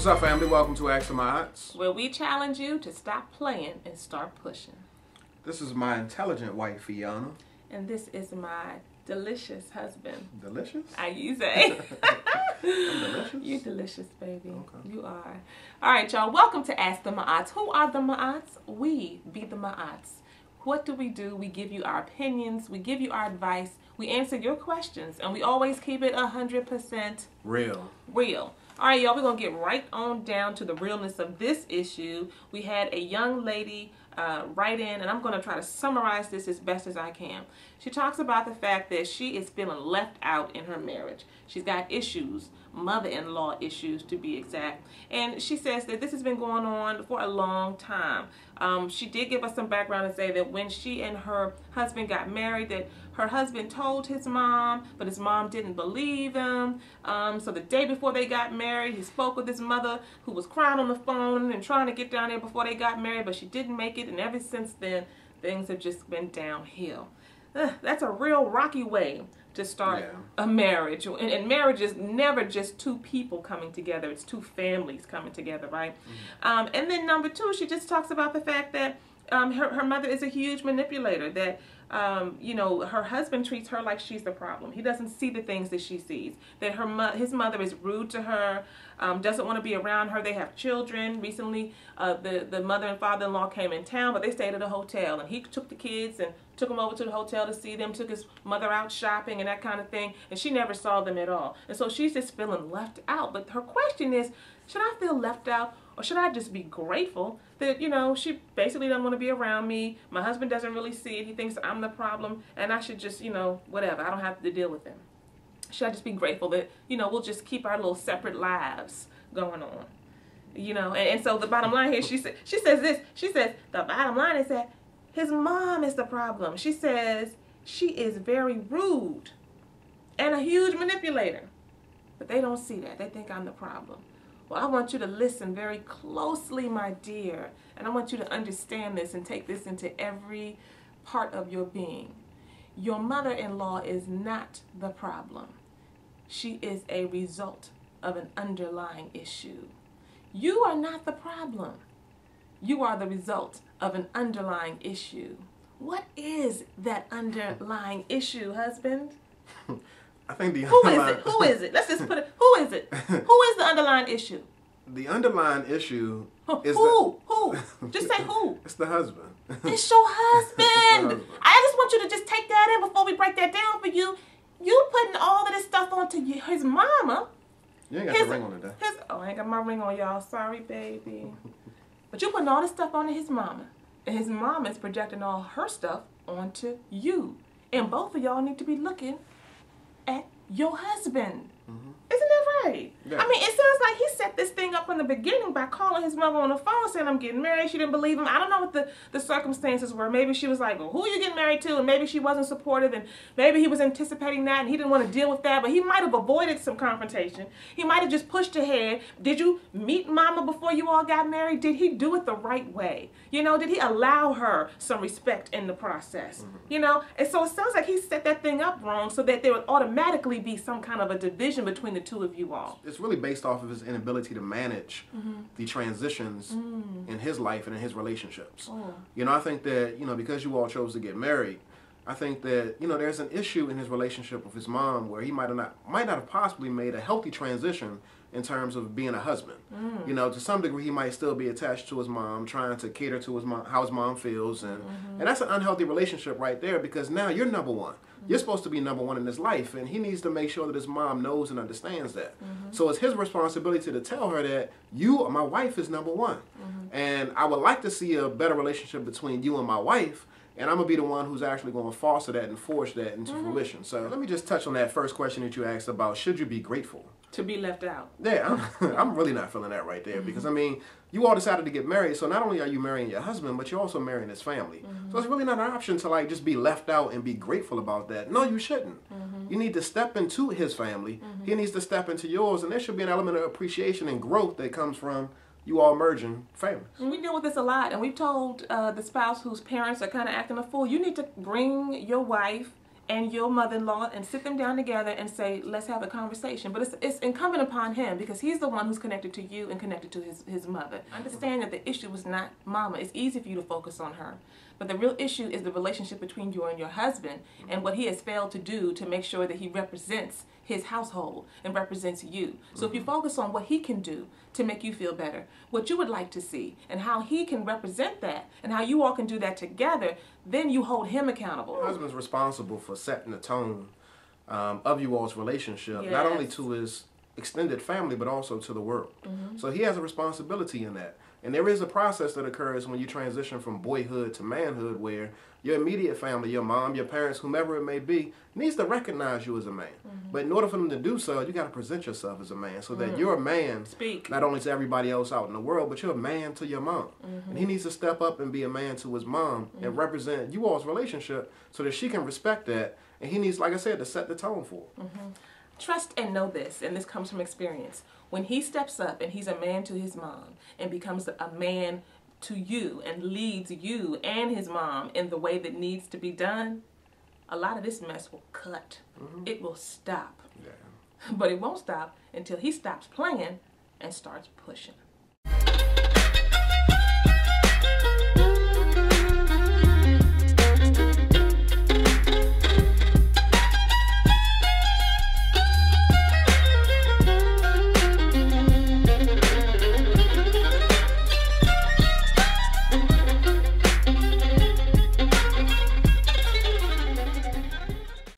up, family? Welcome to Ask the Mods, where we challenge you to stop playing and start pushing. This is my intelligent wife, Fiona. And this is my delicious husband. Delicious? You say. I'm delicious? You delicious, baby. Okay. You are. All right, y'all. Welcome to Ask the Ma'ats. Who are the Ma'ats? We be the Ma'ats. What do? We give you our opinions. We give you our advice. We answer your questions. And we always keep it 100% real. All right, y'all, we're going to get right on down to the realness of this issue. We had a young lady write in, and I'm going to try to summarize this as best as I can. She talks about the fact that she is feeling left out in her marriage. She's got issues, mother-in-law issues to be exact. And she says that this has been going on for a long time. She did give us some background and say that when she and her husband got married, that her husband told his mom, but his mom didn't believe him. So the day before they got married, he spoke with his mother, who was crying on the phone and trying to get down there before they got married, but she didn't make it. And ever since then, things have just been downhill. That's a real rocky way to start a marriage. And marriage is never just two people coming together. It's two families coming together, right? Mm-hmm. And then number two, she just talks about the fact that her mother is a huge manipulator, that you know, her husband treats her like she's the problem. He doesn't see the things that she sees. That his mother is rude to her, doesn't want to be around her. They have children. Recently, the mother and father-in-law came in town, but they stayed at a hotel, and he took the kids and took them over to the hotel to see them, took his mother out shopping and that kind of thing, and she never saw them at all. And so she's just feeling left out. But her question is, should I feel left out, or should I just be grateful that, you know, she basically doesn't want to be around me, my husband doesn't really see it, he thinks I'm the problem, and I should just, you know, whatever, I don't have to deal with him. Should I just be grateful that, you know, we'll just keep our little separate lives going on? You know, and so the bottom line here, she says the bottom line is that his mom is the problem. She says she is very rude and a huge manipulator. But they don't see that. They think I'm the problem. Well, I want you to listen very closely, my dear, and I want you to understand this and take this into every part of your being. Your mother-in-law is not the problem. She is a result of an underlying issue. You are not the problem. You are the result of an underlying issue. What is that underlying issue, husband? I think the Who is it? Who is it? Let's just put it. Who is it? Who is the underlying issue? The underlying issue is who? Just say who. It's the husband. It's your husband. I just want you to just take that in before we break that down for you. You putting all of this stuff onto his mama. You ain't got the ring on today. Oh, I ain't got my ring on, y'all. Sorry, baby. But you putting all this stuff onto his mama. And his mama is projecting all her stuff onto you. And both of y'all need to be looking at your husband. Mm-hmm. Isn't that right? Yeah. I mean, it sounds like he set this thing up from the beginning by calling his mother on the phone saying, I'm getting married. She didn't believe him. I don't know what the circumstances were. Maybe she was like, well, who are you getting married to? And maybe she wasn't supportive, and maybe he was anticipating that and he didn't want to deal with that, but he might have avoided some confrontation. He might have just pushed ahead. Did you meet mama before you all got married? Did he do it the right way? You know, did he allow her some respect in the process? Mm-hmm. You know, and so it sounds like he set that thing up wrong so that there would automatically be some kind of a division between the two of you all. It's really based off of his inability to manage the transitions in his life and in his relationships. Oh. You know, I think that, you know, because you all chose to get married, I think that, you know, there's an issue in his relationship with his mom where he might not have possibly made a healthy transition in terms of being a husband. You know, to some degree he might still be attached to his mom, trying to cater to his mom, how his mom feels, and that's an unhealthy relationship right there, because now you're number one. You're supposed to be number one in his life, and he needs to make sure that his mom knows and understands that. So it's his responsibility to tell her that my wife is number one. And I would like to see a better relationship between you and my wife, and I'm going to be the one who's actually going to foster that and force that into fruition. So let me just touch on that first question that you asked about, should you be grateful? To be left out. Yeah, I'm really not feeling that right there, because, I mean, you all decided to get married, so not only are you marrying your husband, but you're also marrying his family. So it's really not an option to, like, just be left out and be grateful about that. No, you shouldn't. You need to step into his family. He needs to step into yours, and there should be an element of appreciation and growth that comes from you all merging families. And we deal with this a lot, and we've told the spouse whose parents are kind of acting a fool, you need to bring your wife and your mother-in-law and sit them down together and say, let's have a conversation. But it's incumbent upon him, because he's the one who's connected to you and connected to his mother. Understand that the issue was not mama. It's easy for you to focus on her. But the real issue is the relationship between you and your husband, and what he has failed to do to make sure that he represents his household and represents you. So if you focus on what he can do to make you feel better, what you would like to see, and how he can represent that, and how you all can do that together, then you hold him accountable. The husband's responsible for setting the tone of you all's relationship, Yes. not only to his extended family, but also to the world. So he has a responsibility in that. And there is a process that occurs when you transition from boyhood to manhood, where your immediate family, your mom, your parents, whomever it may be, needs to recognize you as a man. But in order for them to do so, you got to present yourself as a man, so that you're a man, not only to everybody else out in the world, but you're a man to your mom. And he needs to step up and be a man to his mom and represent you all's relationship so that she can respect that. And he needs, like I said, to set the tone for it. Trust and know this, and this comes from experience. When he steps up and he's a man to his mom and becomes a man to you and leads you and his mom in the way that needs to be done, a lot of this mess will cut. It will stop. Yeah. But it won't stop until he stops playing and starts pushing.